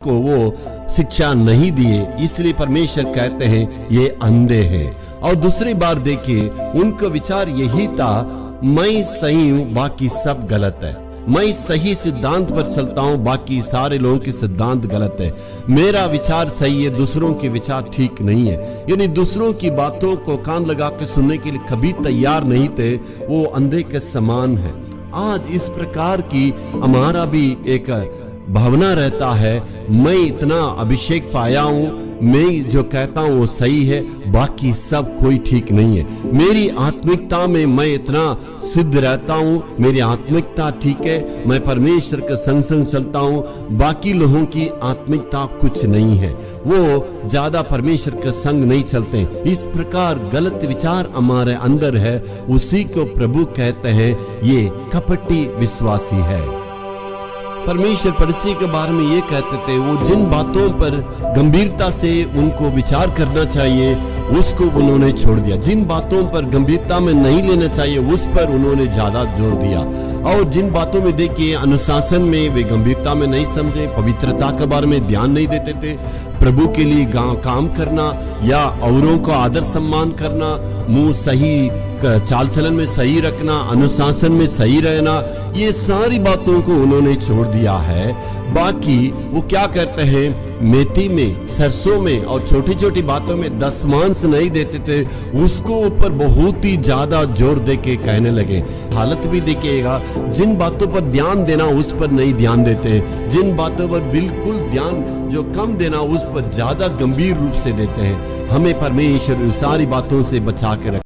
को वो शिक्षा नहीं दिए, इसलिए परमेश्वर कहते हैं ये अंधे हैं। और दूसरी बार देखिए, उनका विचार यही था, मैं सही हूं, बाकी सब गलत है। मैं सही सिद्धांत पर चलता हूं, बाकी सारे लोगों के सिद्धांत गलत है। मेरा विचार सही है, दूसरों के विचार ठीक नहीं है। यानी दूसरों की बातों को कान लगा के सुनने के लिए कभी तैयार नहीं थे। वो अंधे के समान है। आज इस प्रकार की हमारा भी एक भावना रहता है, मैं इतना अभिषेक पाया हूं, मैं जो कहता हूं वो सही है, बाकी सब कोई ठीक नहीं है। मेरी आत्मिकता में मैं इतना सिद्ध रहता हूं, मेरी आत्मिकता ठीक है, मैं परमेश्वर के संग संग चलता हूं, बाकी लोगों की आत्मिकता कुछ नहीं है, वो ज्यादा परमेश्वर के संग नहीं चलते। इस प्रकार गलत विचार हमारे अंदर है, उसी को प्रभु कहते हैं ये कपटी विश्वासी है। परमेश्वर फरीसी के बारे में ये कहते थे, वो जिन बातों पर गंभीरता से उनको विचार करना चाहिए उसको उन्होंने छोड़ दिया, जिन बातों पर गंभीरता में नहीं लेना चाहिए उस पर उन्होंने ज्यादा जोर दिया, और जिन बातों में देखिए अनुशासन में वे गंभीरता में नहीं समझे, पवित्रता के बारे में ध्यान नहीं देते थे, प्रभु के लिए काम करना या औरों को आदर सम्मान करना, मुंह सही चाल चलन में सही रखना, अनुशासन में सही रहना, ये सारी बातों को उन्होंने छोड़ दिया है। बाकी वो क्या करते हैं, मेथी में, सरसों में और छोटी छोटी बातों में दशमांश नहीं देते थे, उसको ऊपर बहुत ही ज्यादा जोर दे के कहने लगे। हालत भी देखिएगा, जिन बातों पर ध्यान देना उस पर नहीं ध्यान देते, जिन बातों पर बिल्कुल ध्यान जो कम देना उस पर ज्यादा गंभीर रूप से देते हैं। हमें परमेश्वर सारी बातों से बचा के रख